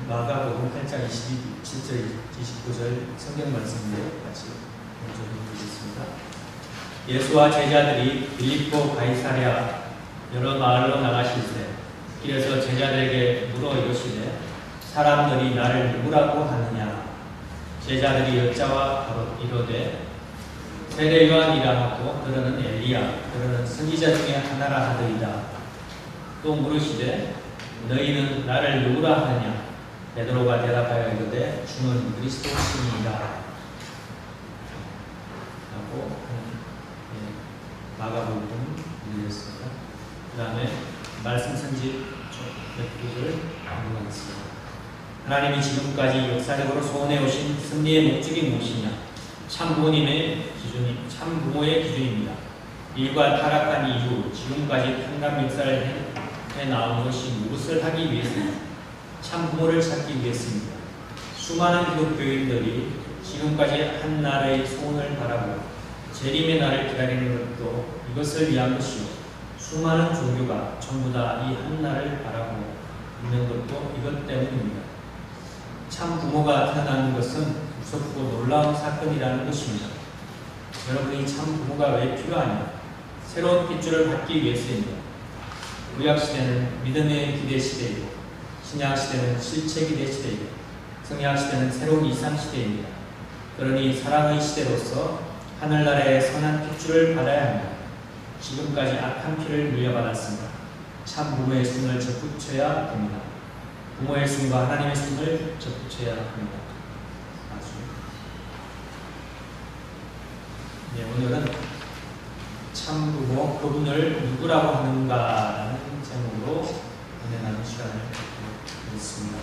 마가복음 8장 27절 29절 성경 말씀인데요. 같이 먼저 읽겠습니다. 예수와 제자들이 빌립보 가이사랴 여러 마을로 나가실세 길에서 제자들에게 물어 이르시되 사람들이 나를 누구라고 하느냐. 제자들이 여짜와 바로 이르되 세례 요한이라 하고 그러는 엘리야 그러는 선지자 중에 하나라 하더이다. 또 물으시되 너희는 나를 누구라 하느냐. 베드로가 대답하여 이르되 주는 그리스도시니이다 라고 마가복음 읽었습니다. 그 다음에 말씀 선지 몇 구절 공부하겠습니다. 하나님이 지금까지 역사적으로 소원해 오신 승리의 목적이 무엇이냐. 참 부모님의 기준이 참 부모의 기준입니다. 일과 타락한 이후 지금까지 평강 역사를 해 나온 것이 무엇을 하기 위해서냐. 참 부모를 찾기 위해서입니다. 수많은 기독교인들이 지금까지 한 날의 소원을 바라고 재림의 날을 기다리는 것도 이것을 위한 것이요. 수많은 종교가 전부 다 이 한 날을 바라고 있는 것도 이것 때문입니다. 참 부모가 태어나는 것은 무섭고 놀라운 사건이라는 것입니다. 여러분이 참 부모가 왜 필요하냐? 새로운 핏줄을 받기 위해서입니다. 구약시대는 믿음의 기대 시대이고 신약시대는 실체 기대 시대이고 성약시대는 새로운 이상시대입니다. 그러니 사랑의 시대로서 하늘나라의 선한 핏줄을 받아야 합니다. 지금까지 악한 피를 물려받았습니다. 참 부모의 손을 접붙여야 됩니다. 부모의 손과 하나님의 손을 접붙여야 합니다. 네, 오늘은 참 부모 그분을 누구라고 하는가라는 제목으로 은혜 나눈 시간을 갖겠습니다.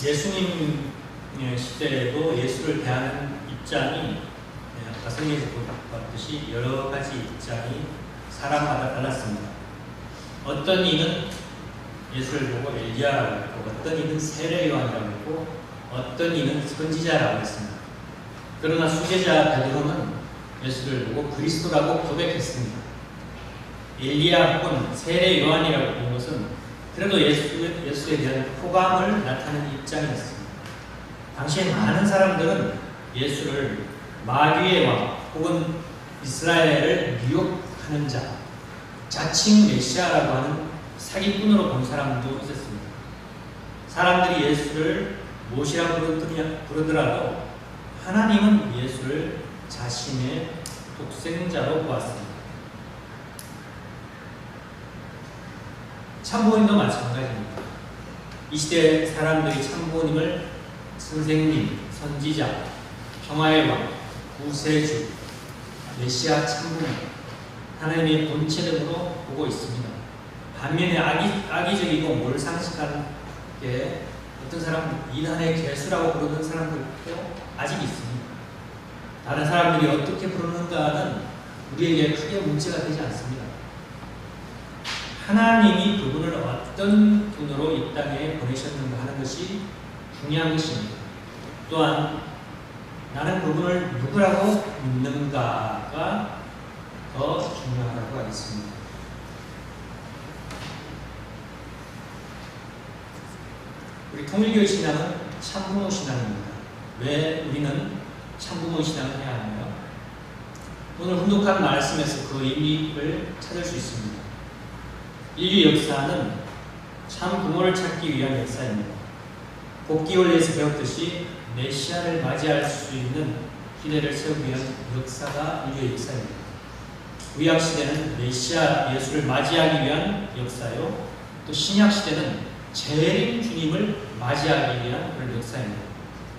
예수님 시대에도 예수를 대하는 입장이 아까 성경에서 봤듯이 여러 가지 입장이 사람마다 달랐습니다. 어떤 이는 예수를 보고 엘리야라고 했고 어떤 이는 세례 요한이라고 했고 어떤 이는 선지자라고 했습니다. 그러나 수제자 베드로는 예수를 보고 그리스도라고 고백했습니다. 엘리야 혹은 세례 요한이라고 본 것은 그래도 예수에 대한 호감을 나타내는 입장이었습니다. 당시에 많은 사람들은 예수를 마귀의 왕 혹은 이스라엘을 미혹하는 자, 자칭 메시아라고 하는 사기꾼으로 본 사람도 있었습니다. 사람들이 예수를 무엇이라고 부르더라도 하나님은 예수를 자신의 독생자로 보았습니다. 참부모님도 마찬가지입니다. 이 시대 사람들이 참부모님을 선생님, 선지자, 평화의 왕, 구세주, 메시아 참부모, 하나님의 본체 등으로 보고 있습니다. 반면에 악의적이고 몰상식한 게 어떤 사람은 이단의 개수라고 부르는 사람들도 아직 있습니다. 다른 사람들이 어떻게 부르는가는 우리에게 크게 문제가 되지 않습니다. 하나님이 그분을 어떤 분으로 이 땅에 보내셨는가 하는 것이 중요한 것입니다. 또한 나는 그분을 누구라고 믿는가가 더 중요하다고 하겠습니다. 우리 통일교회 신앙은 참부모 신앙입니다. 왜 우리는 참부모 신앙을 해야 하나요? 오늘 훈독한 말씀에서 그 의미를 찾을 수 있습니다. 인류 역사는 참 부모를 찾기 위한 역사입니다. 복귀원리에서 배웠듯이 메시아를 맞이할 수 있는 기대를 세우기 위한 역사가 인류의 역사입니다. 구약시대는 메시아 예수를 맞이하기 위한 역사요. 또 신약시대는 재림 주님을 맞이하기 위한 그런 역사입니다.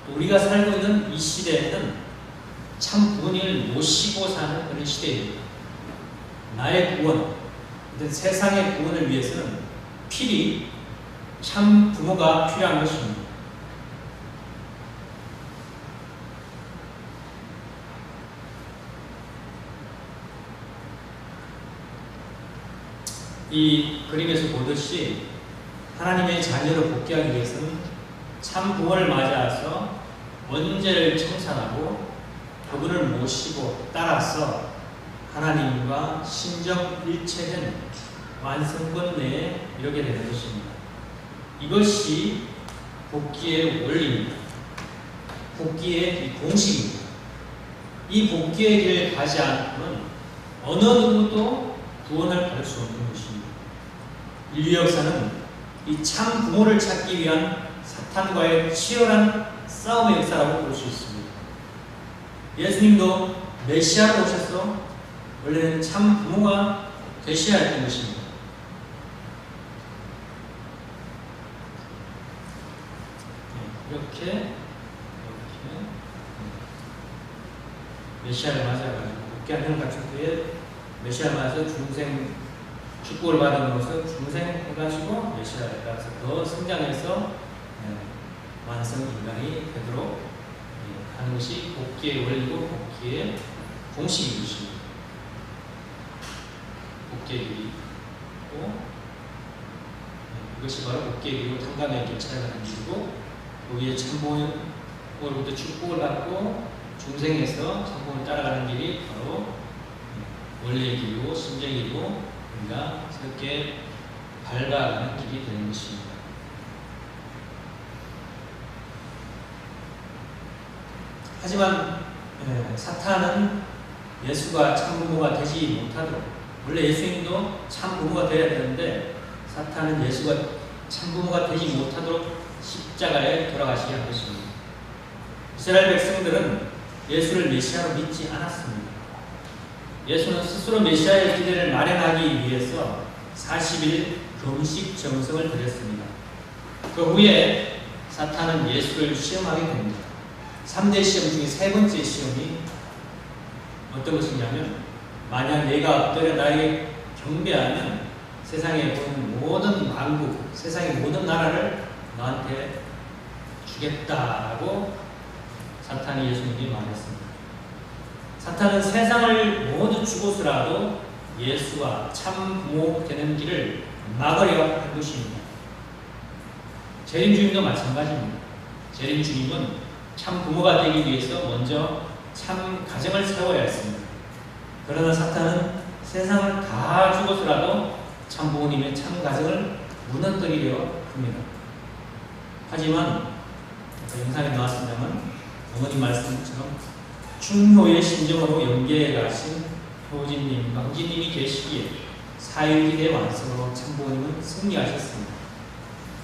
또 우리가 살고 있는 이 시대에는 참 부모님을 모시고 사는 그런 시대입니다. 나의 구원, 세상의 구원을 위해서는 필히 참 부모가 필요한 것입니다. 이 그림에서 보듯이 하나님의 자녀로 복귀하기 위해서는 참 부모를 맞이해서 원죄를 청산하고 그분을 모시고 따라서 하나님과 신정일체된 완성권 내에 이르게 되는 것입니다. 이것이 복귀의 원리입니다. 복귀의 이 공식입니다. 이 복귀의 길을 가지 않고는 어느 누구도 구원을 받을 수 없는 것입니다. 인류 역사는 이 참 부모를 찾기 위한 사탄과의 치열한 싸움의 역사라고 볼 수 있습니다. 예수님도 메시아로 오셔서 원래는 참 부모가 되셔야 했던 것입니다. 이렇게 메시아를 맞아가지고 복귀하는 같은 때에 메시아를 맞아서 중생 축복을 받으면서 중생해가지고 메시아에 따라서 더 성장해서 완성 인간이 되도록 하는 것이 복귀의 원리고 복귀의 공식인 것입니다. 복귀의 길이고 이것이 바로 복귀의 길이고 탕감의 길 차이라는 길이고 거기에 참부모로부터 축복을 받고 중생에서 참부모를 따라가는 길이 바로 원래의 길이고 신정의 길이고 우리가 새롭게 밟아가는 길이 되는 것입니다. 하지만 사탄은 예수가 참부모가 되지 못하도록 원래 예수님도 참부모가 되어야 되는데 사탄은 예수가 참부모가 되지 못하도록 십자가에 돌아가시게 한 것입니다. 이스라엘 백성들은 예수를 메시아로 믿지 않았습니다. 예수는 스스로 메시아의 기대를 마련하기 위해서 40일 금식 정성을 드렸습니다. 그 후에 사탄은 예수를 시험하게 됩니다. 3대 시험 중에 세 번째 시험이 어떤 것이냐면 만약 내가 엎드려 나에게 경배하면 세상에 보는 모든 왕국, 세상의 모든 나라를 너한테 주겠다라고 사탄이 예수님이 말했습니다. 사탄은 세상을 모두 주고서라도 예수가 참 부모 되는 길을 막으려 한 것입니다. 재림 주님도 마찬가지입니다. 재림 주님은 참 부모가 되기 위해서 먼저 참 가정을 세워야 했습니다. 그러나 사탄은 세상을 다 주고서라도 참 부모님의 참 가정을 무너뜨리려 합니다. 하지만 영상에 나왔습니다만 어머님 말씀처럼 충효의 심정으로 연계해 가신 효진님, 강진님이 계시기에 사유기대 완성으로 참부모님은 승리하셨습니다.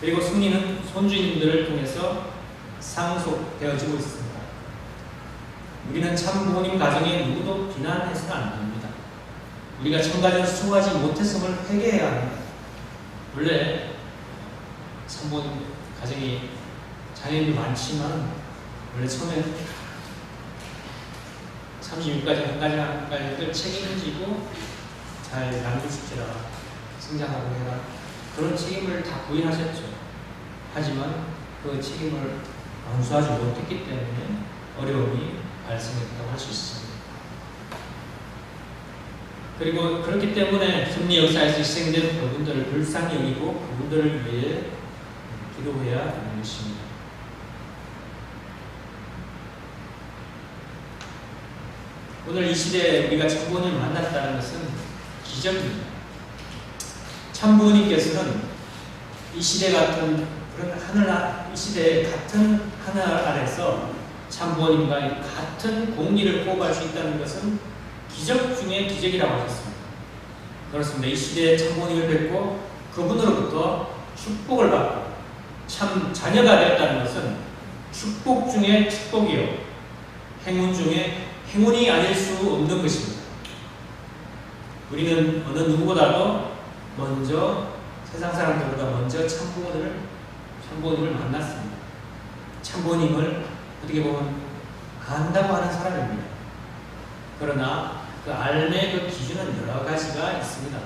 그리고 승리는 손주님들을 통해서 상속되어지고 있습니다. 우리는 참부모님 가정에 누구도 비난해서는 안 됩니다. 우리가 참가정을 수용하지 못했음을 회개해야 합니다. 원래 참부모님 가정이 자녀들이 많지만 원래 처음에 36가지 한 가지 한 가지를 책임을 지고 잘 양육시켜라, 성장하고 해라 그런 책임을 다 부인하셨죠. 하지만 그 책임을 완수하지 못했기 때문에 어려움이 발생했다고 할 수 있습니다. 그리고 그렇기 때문에 승리 역사에서 희생된 그분들을 불쌍히 여기고 그분들을 위해 기도해야 하는 것입니다. 오늘 이 시대에 우리가 참부모님을 만났다는 것은 기적입니다. 참부모님께서는 이 시대 같은 그런 이 시대의 같은 하늘 아래서 참부모님과 같은 공리를 호흡할 수 있다는 것은 기적 중에 기적이라고 하셨습니다. 그렇습니다. 이 시대에 참부모님을 뵙고 그분으로부터 축복을 받고 참 자녀가 되었다는 것은 축복 중에 축복이요 행운 중에 행운이 아닐 수 없는 것입니다. 우리는 어느 누구보다도 먼저 세상 사람들보다 먼저 참부모님을 만났습니다. 참부모님을 어떻게 보면 안다고 하는 사람입니다. 그러나 그 알매 그 기준은 여러 가지가 있습니다.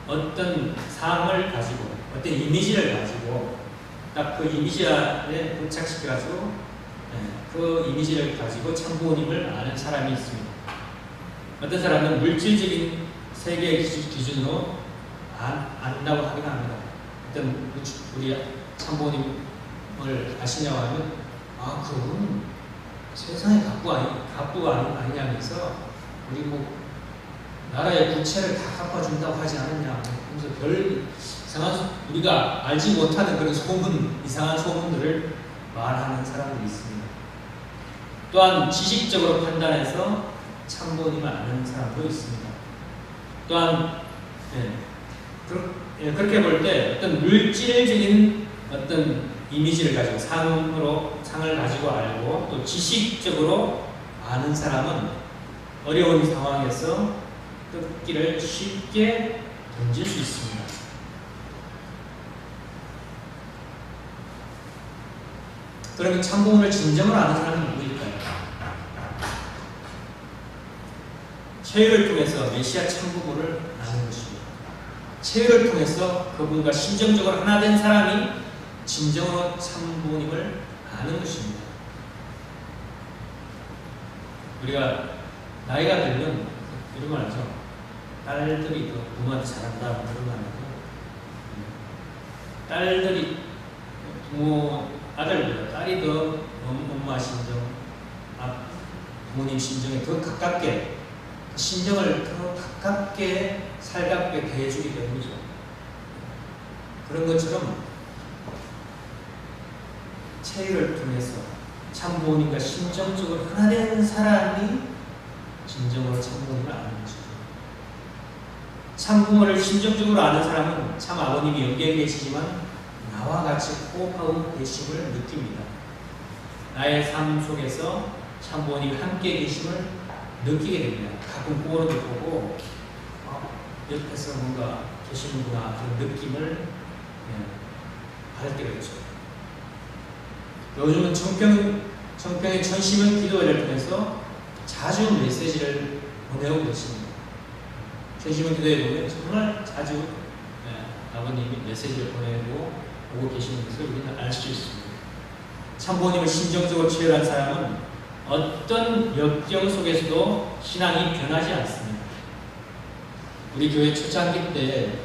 어떤 사항을 가지고 어떤 이미지를 가지고 딱 그 이미지 안에 도착시켜가지고 그 이미지를 가지고 참부모님을 아는 사람이 있습니다. 어떤 사람은 물질적인 세계의 기준으로 안다고 하긴 합니다. 어떤 우리 참부모님을 아시냐고 하면 그분 세상의 갑부가 아니냐면서 우리 뭐 나라의 부채를 다 갚아준다고 하지 않았냐. 그래서 별 이상한 우리가 알지 못하는 그런 이상한 소문들을 말하는 사람들이 있습니다. 또한 지식적으로 판단해서 참부모님을 아는 사람도 있습니다. 또한 그렇게 볼 때 어떤 물질적인 어떤 이미지를 가지고 상을 가지고 알고 또 지식적으로 아는 사람은 어려운 상황에서 뜯기를 쉽게 던질 수 있습니다. 그러면 참부모를 진정으로 아는 사람은 누구일까요? 체유를 통해서 메시아 참부모를 아는 것입니다. 체유를 통해서 그분과 심정적으로 하나 된 사람이 진정으로 참부모님을 아는 것입니다. 우리가 나이가 들면 이런 말 하죠. 딸들이 더 부모한테 잘한다 그런 말 하고, 딸들이 아들보다 딸이 더 엄마 심정, 부모님 심정에 더 가깝게, 심정을 더 가깝게 살갑게 대해주기 때문이죠. 그런 것처럼 체유를 통해서 참부모님과 심정적으로 하나 된 사람이 진정으로 참부모님을 아는 것이죠. 참부모를 심정적으로 아는 사람은 참 아버님이 영계에 계시지만 나와 같이 호흡하고 계심을 느낍니다. 나의 삶 속에서 참부모님이 함께 계심을 느끼게 됩니다. 가끔 꿈으로도 보고 옆에서 뭔가 계시는구나 그런 느낌을 받을 때가 있죠. 요즘은 청평의 천심은 기도회를 통해서 자주 메시지를 보내고 계십니다. 천심은 기도회 보면 정말 자주 아버님이 메시지를 보내고 오고 계시는 것을 우리는 알 수 있습니다. 참부모님을 심정적으로 치열한 사람은 어떤 역경 속에서도 신앙이 변하지 않습니다. 우리 교회 초창기 때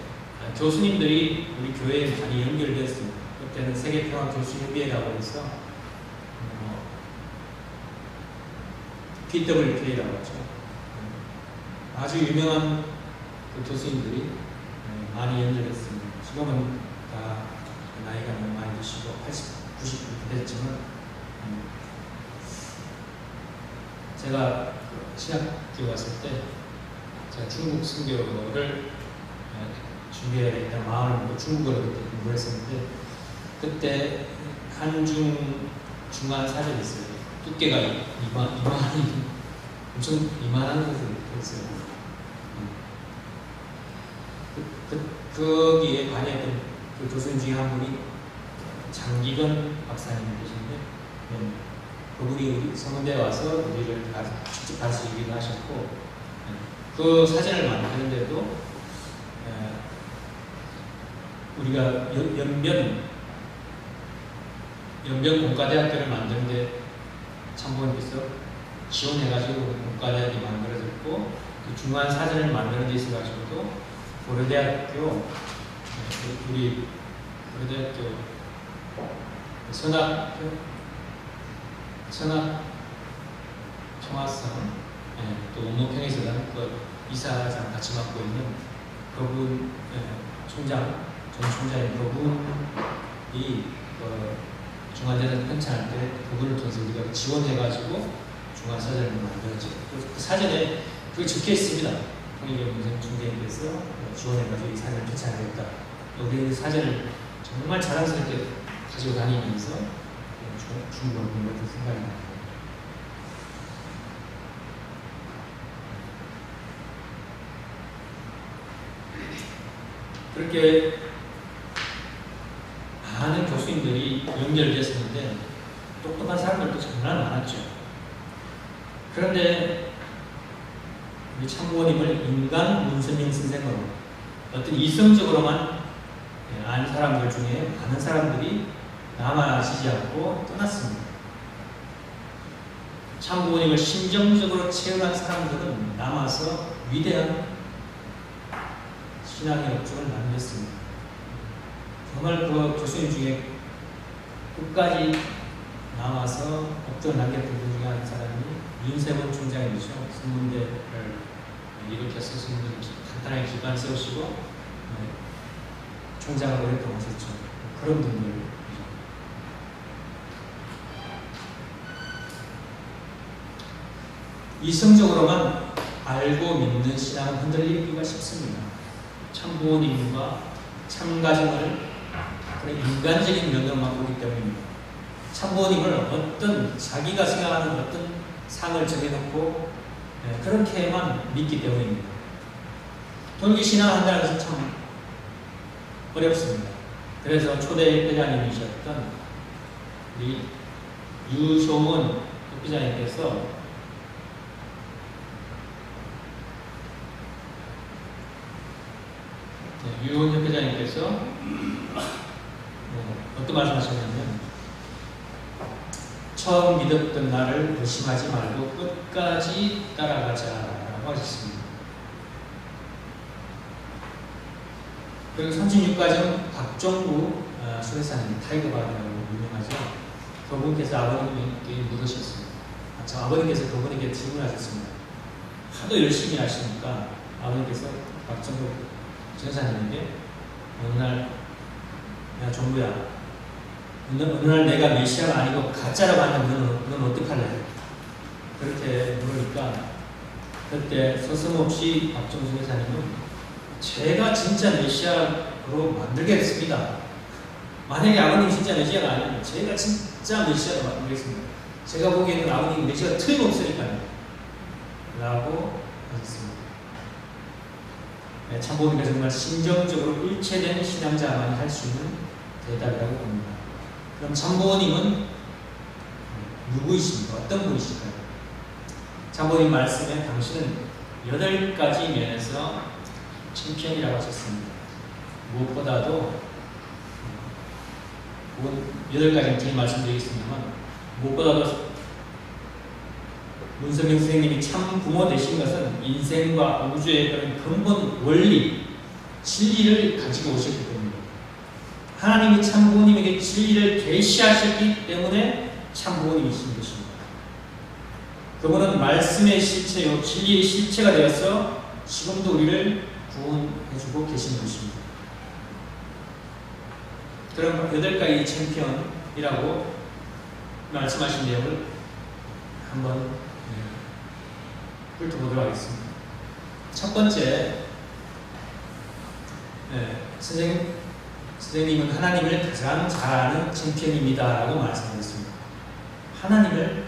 교수님들이 우리 교회에 많이 연결되었습니다. 그때는 세계평화교수협의회라고 해서 PWK라고 하죠. 아주 유명한 그 교수님들이 많이 연결했습니다. 지금은 다 나이가 너무 많이 드시고 80, 90이 됐지만 제가 신학교 갔을 때 제가 중국 선교를 준비해야겠다는 마음을 먹고 중국어를 그때 공부했었는데 그때 한중 중한 사전이 있어요. 두께가 엄청 이만한 것이 있어요. 거기에 관여했던 그 교수님 중에 한 분이 장기건 박사님 계신데 그분이 우리 성원대에 와서 우리를 직접 가르치기도 하셨고 그 사진을 만드는데도 우리가 연변 공과대학교를 만드는데 참고님께서 지원해가지고 공과대학이 만들어졌고 그 중간 사진을 만드는 데 있어가지고도 고려대학교 선악평화상 또 원로평에서 그 이사장 같이 맡고 있는 그분 전 총장인 그분이 중간대를 편찬할 때 그분을 통해서 우리가 지원해가지고 중간사전을 만들었죠. 그 사전에 그게 적혀 있습니다. 통일교문생 중대인께서 지원해가지고 이 사전을 편찬하겠다. 우리 사전을 정말 자랑스럽게 가지고 다니면서 중국어를 공부했던 생각이 납니다. 그렇게 많은 교수님들이 연결됐었는데 똑똑한 사람들도 정말 많았죠. 그런데 우리 참부모님을 인간 문선명 선생으로 어떤 이성적으로만 아는 사람들 중에 많은 사람들이 남아지지 않고 떠났습니다. 참부모님을 심정적으로 체험한 사람들은 남아서 위대한 신앙의 업적을 남겼습니다. 정말 그 교수님 중에 끝까지 남아서 업적을 남겼던 분 중에 한 사람이 윤세원 총장이죠. 선문대를 일으켜서 선문 간단하게 기반 세우시고 총장을 오랫동안 하셨죠. 그런 분들. 이성적으로만 알고 믿는 신앙은 흔들리기가 쉽습니다. 참 부모님과 참 가정을 그런 인간적인 면으로만 보기 때문입니다. 참 부모님을 어떤 자기가 생각하는 어떤 상을 정해놓고 그렇게만 믿기 때문입니다. 돌기 신앙한다는 것은 참 어렵습니다. 그래서 초대 회장님이셨던 우리 유효문 회장님께서 유효문 회장님께서 어떤 말씀하셨냐면 처음 믿었던 나를 의심하지 말고 끝까지 따라가자라고 하셨습니다. 그리고 36가정 박종구 수회사님 타이거바라고 유명하죠. 그분께서 아버님께 물으셨습니다. 저 아버님께서 그분에게 질문하셨습니다. 하도 열심히 하시니까 아버님께서 박종구 수회사님에게 어느 날 야 종구야 어느 날 내가 메시아가 아니고 가짜라고 하면 넌 어떡할래? 그렇게 물으니까 그때 서슴없이 박종수 회사님은 제가 진짜 메시아로 만들겠습니다. 만약에 아버님 진짜 메시아가 아니면 제가 진짜 메시아로 만들겠습니다. 제가 보기에는 아버님 메시아가 틀림없으니까요. 라고 하셨습니다. 네, 참 보니까 정말 심정적으로 일체된 신앙자만이 할 수 있는 대답이라고 봅니다. 그럼 참부모님은 누구이십니까? 어떤 분이실까요? 참부모님 말씀에 당신은 8가지 면에서 챔피언이라고 하셨습니다. 무엇보다도 8가지 제가 말씀드리겠습니다만 무엇보다도 문성경 선생님이 참 부모 되신 것은 인생과 우주의 그런 근본 원리, 진리를 가지고 오셨기 때문입니다. 하나님이 참 부모님에게 진리를 계시하셨기 때문에 참 부모님이신 것입니다. 그분은 말씀의 실체요, 진리의 실체가 되어서 지금도 우리를 구원해주고 계신 것입니다. 그럼 8가지 챔피언이라고 말씀하신 내용을 한번 훑어보도록 하겠습니다. 첫 번째, 선생님은 하나님을 가장 잘 아는 챔피언입니다 라고 말씀하셨습니다. 하나님을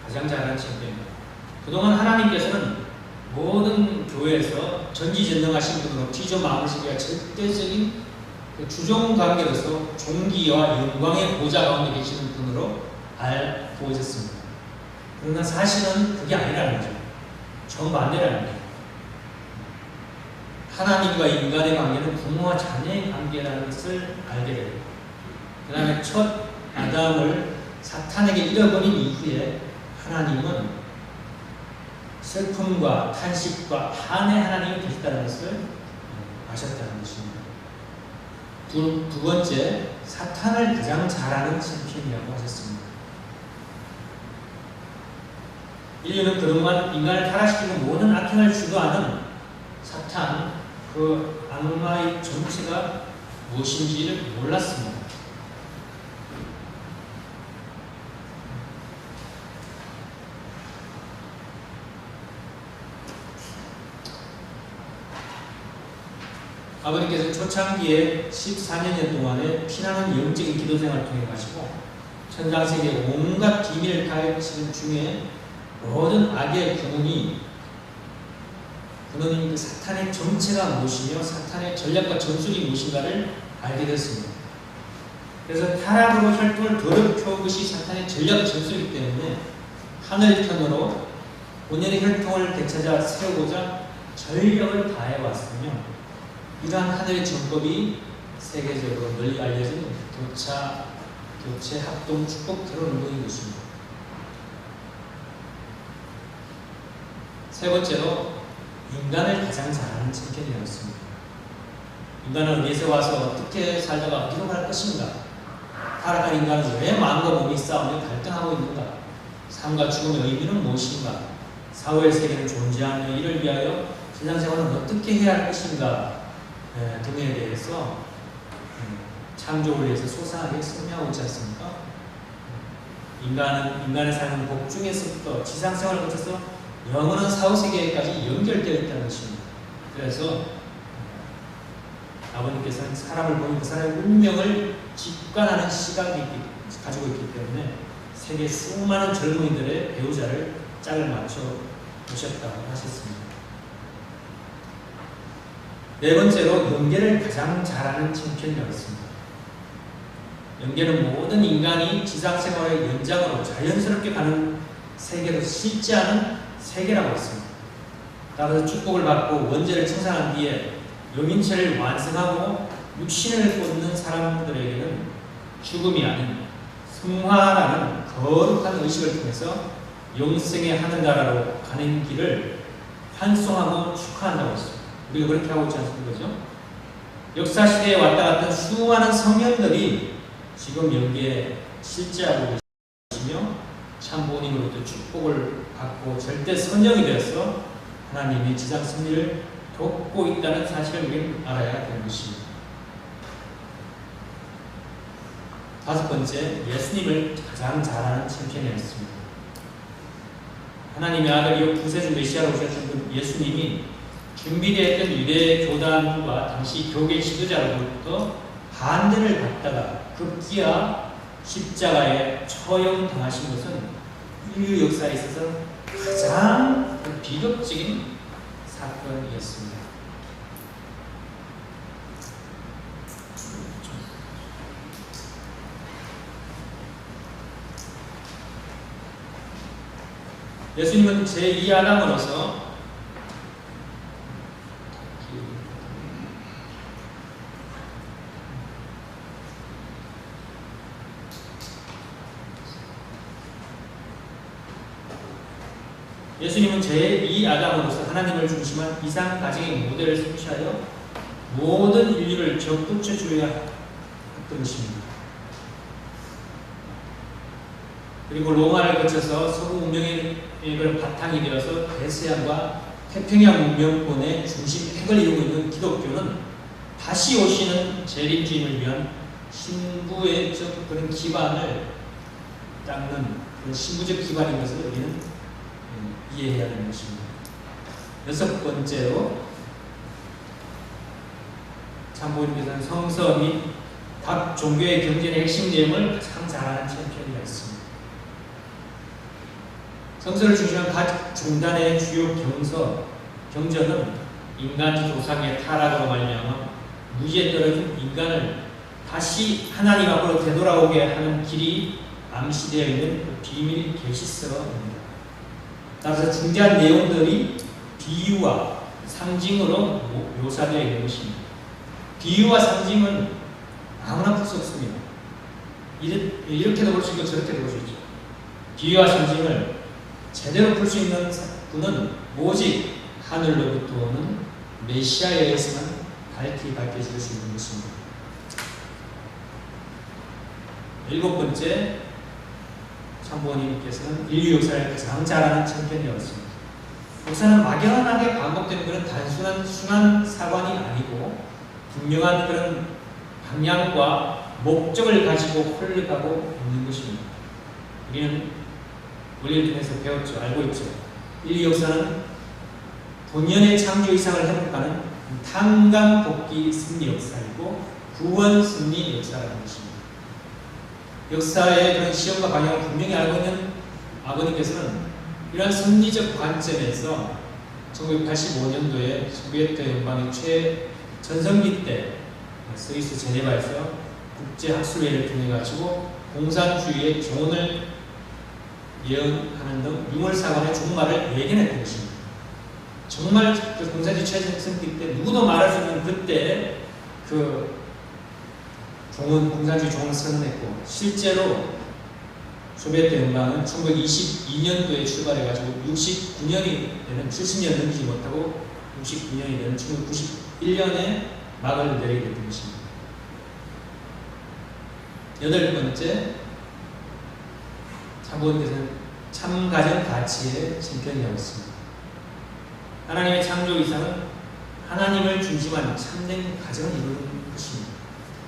가장 잘 아는 챔피언입니다. 그동안 하나님께서는 모든 교회에서 전지전능하신 분으로 티조 마음시기가 절대적인 주종 관계로서 존귀와 영광의 보좌 가운데 계시는 분으로 알고 있었습니다. 그러나 사실은 그게 아니라는 거죠. 정반대라는 거죠. 하나님과 인간의 관계는 부모와 자녀의 관계라는 것을 알게 됩니다. 그 다음에 첫 아담을 사탄에게 잃어버린 이후에 하나님은 슬픔과 탄식과 한의 하나님이 되셨다는 것을 아셨다는 것입니다. 두 번째, 사탄을 가장 잘 아는 챔피언이라고 하셨습니다. 인류는 그동안 인간을 타락시키는 모든 악행을 주도하는 사탄, 그 악마의 정체가 무엇인지를 몰랐습니다. 아버님께서 초창기에 14년 동안의 피나는 영적인 기도 생활을 통해 가시고 천상세계의 온갖 비밀을 가르치는 중에 모든 악의 근원이 그 사탄의 정체가 무엇이며 사탄의 전략과 전술이 무엇인가를 알게 됐습니다. 그래서 타락으로 혈통을 더럽혀온 것이 사탄의 전략 전술이기 때문에 하늘편으로 본연의 혈통을 되찾아 세우고자 전력을 다해왔으며 이러한 하늘의 정법이 세계적으로 널리 알려진 교체 합동 축복태로 운동인 것입니다. 세 번째로 인간을 가장 잘 아는 챔피언이었습니다. 인간은 어디에서 와서 어떻게 살다가 어디로 갈 것인가? 타락한 인간은 왜 마음과 몸이 싸우며 갈등하고 있는가? 삶과 죽음의 의미는 무엇인가? 사후의 세계는 존재하며 이를 위하여 신앙생활은 어떻게 해야 할 것인가? 등에 대해서 창조를 위해서 소상하게 설명하고 있지 않습니까? 인간의 삶은 복중에서부터 지상생활을 거쳐서 영원한 사후세계까지 연결되어 있다는 것입니다. 그래서 아버님께서는 사람을 보면 그 사람의 운명을 직관하는 시각이 가지고 있기 때문에 세계 수많은 젊은이들의 배우자를 짝을 맞춰 보셨다고 하셨습니다. 네 번째로 연계를 가장 잘하는 챔피언이었습니다. 연계는 모든 인간이 지상생활의 연장으로 자연스럽게 가는 세계로 실제하는 세계라고 했습니다. 따라서 축복을 받고 원죄를 청산한 뒤에 영인체를 완성하고 육신을 꽂는 사람들에게는 죽음이 아닌 승화라는 거룩한 의식을 통해서 영생의 하늘나라로 가는 길을 환송하고 축하한다고 했습니다. 우리가 그렇게 하고 있지 않습니까? 역사시대에 왔다 갔던 수많은 성현들이 지금 여기에 실제하고 계시며 참부모님으로부터 축복을 받고 절대 선정이 되어서 하나님의 지상 승리를 돕고 있다는 사실을 우리는 알아야 되는 것입니다. 다섯 번째, 예수님을 가장 잘하는 챔피언이었습니다. 하나님의 아들이요 구세주 메시아로 오셨던 그 예수님이 준비되었던 유대 교단과 당시 교계 지도자로부터 반대를 받다가 급기야 십자가에 처형당하신 것은 인류 역사에 있어서 가장 비극적인 사건이었습니다. 예수님은 제2아담으로서 예수님은 제2아담으로서 하나님을 중심한 이상 가정의 모델을 성취하여 모든 인류를 접붙여 주어야 했던 것입니다. 그리고 로마를 거쳐서 서구 문명의 바탕이 되어서 대서양과 태평양 문명권의 중심핵을 이루고 있는 기독교는 다시 오시는 재림주임을 위한 신부의적 그런 기반을 닦는 그런 신부적 기반인 것을 우리는 이해해야 되는 것입니다. 여섯 번째로 참부님께서는 성서 및 각 종교의 경전의 핵심 내용을 가장 잘하는 챔피언이라 했습니다. 성서를 중심한 각 종단의 주요 경전은 인간 조상의 타락으로 말미암아 무지에 떨어진 인간을 다시 하나님 앞으로 되돌아오게 하는 길이 암시되어 있는 그 비밀 계시서입니다. 따라서 중대한 내용들이 비유와 상징으로 묘사되어 있는 것입니다. 비유와 상징은 아무나 풀 수 없습니다. 이렇게도 볼 수 있고 저렇게도 볼 수 있죠. 비유와 상징을 제대로 풀 수 있는 분은 오직 하늘로부터 오는 메시아에 의해서만 밝혀질 수 있는 것입니다. 일곱 번째, 참부모님께서는 인류 역사를 가장 잘하는 챔피언이었습니다. 역사는 막연하게 반복되는 그런 단순한 순환 사관이 아니고 분명한 그런 방향과 목적을 가지고 흘러가고 있는 것입니다. 우리는 원리를 통해서 배웠죠. 알고 있죠. 인류 역사는 본연의 창조 이상을 회복하는 탄감 복귀 승리 역사이고 구원 승리 역사라는 것입니다. 역사의 그런 시험과 방향을 분명히 알고 있는 아버님께서는 이러한 승리적 관점에서 1985년도에 소비에트 연방의 최전성기 때 스위스 제네바에서 국제학술회의를 통해 가지고 공산주의의 종언을 예언하는 등 유물사관의 종말을 예견했던 것입니다. 정말 그 공산주의 최전성기 때 누구도 말할 수 없는 그때 그 공산주의 종을 선언했고 실제로 소비에트 연방은 1922년도에 출발해가지고 69년이 되는 70년 넘기지 못하고 69년이 되는 1991년에 막을 내리게 된 것입니다. 8번째, 참부모님께서는 참가정 가치의 실현이었습니다. 하나님의 창조 이상은 하나님을 중심한 참된 가정을 이루는 것입니다.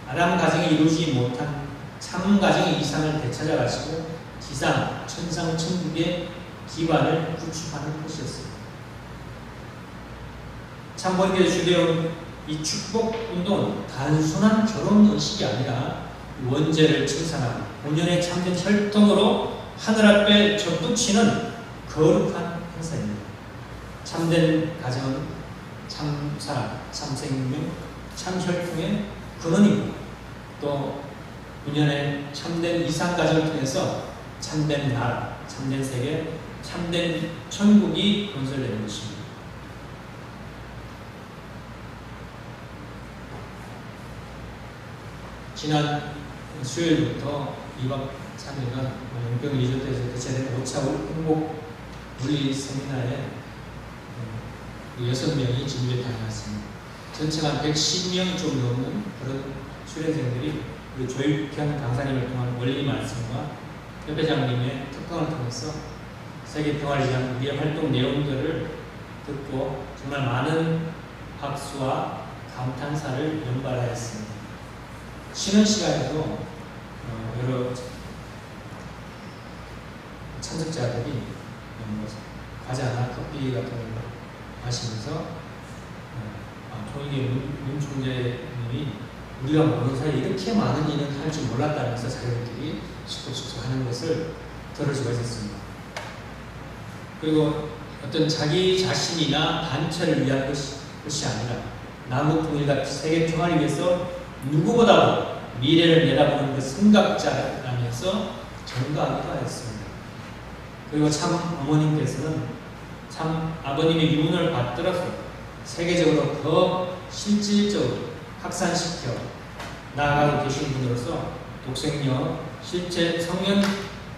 아담 가정이 이루지 못한 참 가정의 이상을 되찾아 가시고 지상, 천상, 천국의 기반을 구축하는 것이었습니다. 참부모님께서 주되어 이 축복 운동은 단순한 결혼 의식이 아니라 원죄를 청산하고 본연의 참된 혈통으로 하늘 앞에 접붙이는 거룩한 행사입니다. 참된 가정은 참 사랑, 참 생명, 참 혈통의 근원이고 또 본연의 참된 이상 가정을 통해서 참된 나라, 참된 세계, 참된 천국이 건설되는 것입니다. 지난 수요일부터 2박 3일간 용병 리조트에서 개최된 5차 행복 물리 세미나에 6명이 진료에 다녀왔습니다. 전체가 한 110명 좀 넘는 그런 수련생들이 우리 조익현 강사님을 통한 원리 말씀과 협회장님의 특강을 통해서 세계 평화를 위한 우리의 활동 내용들을 듣고 정말 많은 박수와 감탄사를 연발하였습니다. 쉬는 시간에도 여러 참석자들이 과자나 커피 같은 걸 마시면서 통일의 문 총재님이 우리가 모르는 사이에 이렇게 많은 일을 할 줄 몰랐다면서 자기들끼리 숙소숙소 하는 것을 들을 수가 있었습니다. 그리고 어떤 자기 자신이나 단체를 위한 것이 아니라 남북 통일과 세계 평화를 위해서 누구보다도 미래를 내다보는 그 생각자라면서 전가하기도 하였습니다. 그리고 참 어머님께서는 참 아버님의 유문을 받들어서 세계적으로 더 실질적으로 확산시켜 나아가고 계신 분으로서 독생녀, 실제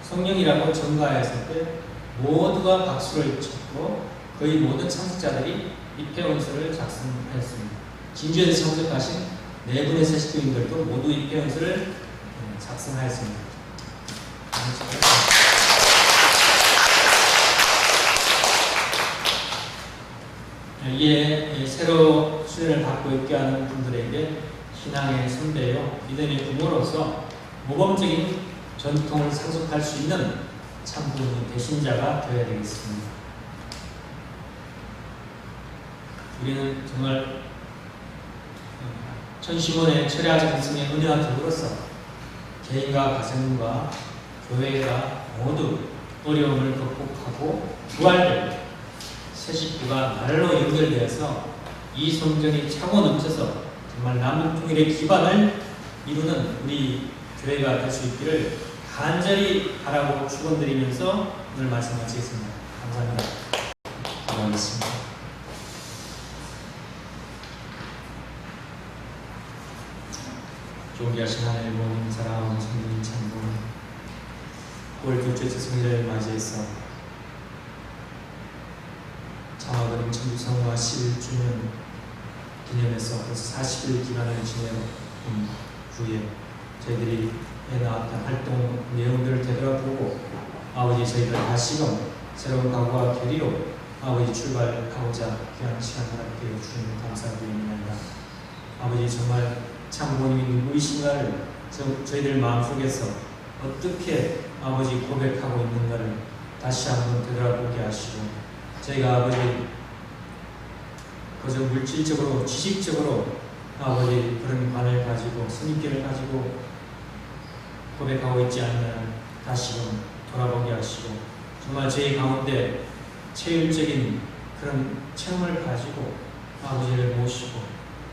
성령이라고 전가하였을 때 모두가 박수를 쳤고 거의 모든 참석자들이 입회원서를 작성하였습니다. 진주에서 참석하신 4분의 세식교인들도 모두 입회원서를 작성하였습니다. 이에 새로 수련을 받고 있게 하는 분들에게 신앙의 선배요, 믿음의 부모로서 모범적인 전통을 상속할 수 있는 참부모님 대신자가 되어야 되겠습니다. 우리는 정말 천시몬의 철야적 한승의 은혜와 덕으로서 개인과 가정과 교회가 모두 어려움을 극복하고 부활되고 새 식구가 날로 연결되어서 이 성전이 차고 넘쳐서 정말 남북통일의 기반을 이루는 우리 교회가 될 수 있기를 간절히 바라고 축원드리면서 오늘 말씀 마치겠습니다. 감사합니다. 기도하겠습니다. 존귀하신 하나님 모든 사랑하는 성도님 참부모님, 9월 둘째 주 성일을 맞이해서 장화그림 천주성화 11주년 기념해서 벌써 40일 기간을 지내온 후에 저희들이 해나왔던 활동 내용들을 되돌아보고 아버지 저희들 다시금 새로운 각오와 결의로 아버지 출발하고자 귀한 시간 허락해 주시는 감사드립니다. 아버지 정말 참부모님이 누구이신가를 저희들 마음속에서 어떻게 아버지 고백하고 있는가를 다시 한번 되돌아보게 하시고 저희가 아버지 그저 물질적으로 지식적으로 아버지 그런 관을 가지고 선입견을 가지고 고백하고 있지 않는 다시금 돌아보게 하시고 정말 저희 가운데 체율적인 그런 체험을 가지고 아버지를 모시고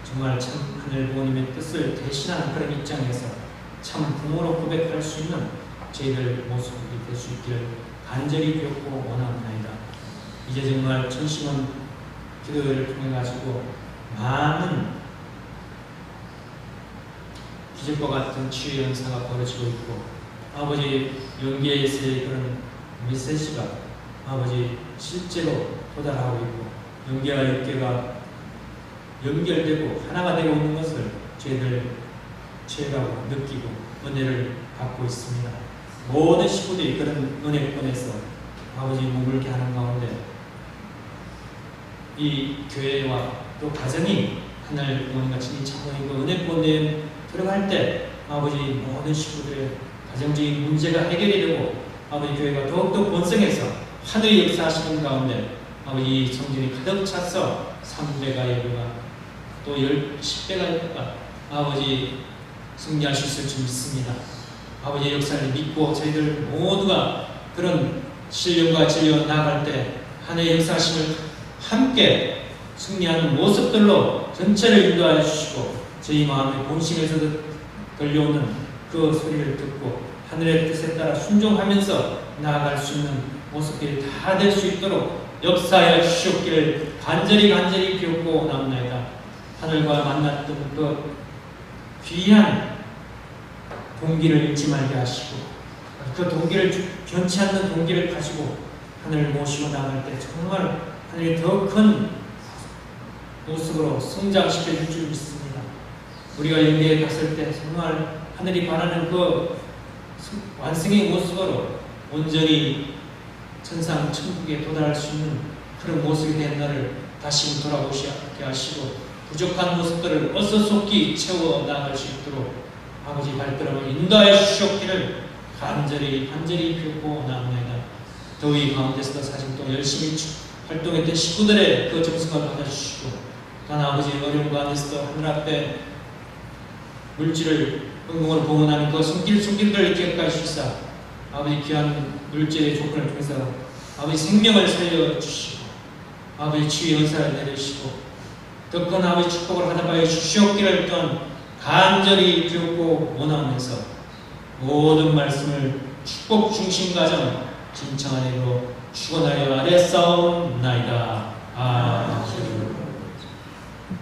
정말 참 하늘 부모님의 뜻을 대신하는 그런 입장에서 참 부모로 고백할 수 있는 저희들 모습이 될 수 있기를 간절히 비옵고 원합니다. 이제 정말 천심원 기도회를 통해 가지고 많은 기적과 같은 치유 현상가 벌어지고 있고 아버지 연계에서의 그런 메시지가 아버지 실제로 도달하고 있고 연계와 역계가 연결되고 하나가 되고 있는 것을 저희들 체험하고 느끼고 은혜를 받고 있습니다. 모든 식구들이 그런 은혜권에서 아버지 머물게 하는 가운데 이 교회와 또 가정이 하늘 부모님같이 차원이고 은혜권에 들어갈 때 아버지 모든 식구들의 가정적인 문제가 해결이 되고 아버지 교회가 더욱더 번성해서 하늘의 역사하시는 가운데 아버지 성전이 가득 차서 3배가 예배가 또 10배가 예배가 아버지 승리하실 수 있을 줄 믿습니다. 아버지의 역사를 믿고 저희들 모두가 그런 신령과 진리로 나아갈 때 하늘의 역사하심을 함께 승리하는 모습들로 전체를 인도하여 주시고 저희 마음의 본심에서도 들려오는 그 소리를 듣고 하늘의 뜻에 따라 순종하면서 나아갈 수 있는 모습들이 다 될 수 있도록 역사하여 주시옵기를 간절히 비옵고 나옵나이다. 하늘과 만났던 그 귀한 동기를 잊지 말게 하시고 그 동기를 변치 않는 동기를 가지고 하늘을 모시고 나갈 때 정말 하늘이 더 큰 모습으로 성장시켜 줄 줄 믿습니다. 우리가 영계에 갔을 때 정말 하늘이 바라는 그 완성의 모습으로 온전히 천상 천국에 도달할 수 있는 그런 모습이 된 날을 다시 돌아보시게 하시고 부족한 모습들을 어서속히 채워 나갈 수 있도록 아버지 발걸음을 인도하여 주시옵기를 간절히 비우고 나옵니다. 더위 가운데서도 사실 또 열심히 활동했던 식구들의 그 정성을 받아주시고 단 아버지 어려운 가운데서도 하늘 앞에 물질을 흥공을 봉헌하는 그 손길들을 기억하여 주시사 아버지 귀한 물질의 조건을 통해서 아버지 생명을 살려주시고 아버지 치유의 은사를 내리시고 더 큰 아버지 축복을 하나봐여 주시옵기를 또한 간절히 비웃고 원하면서 모든 말씀을 축복 중심 가정 진청한 이로 축원하여 아뢰사옵나이다. 아멘.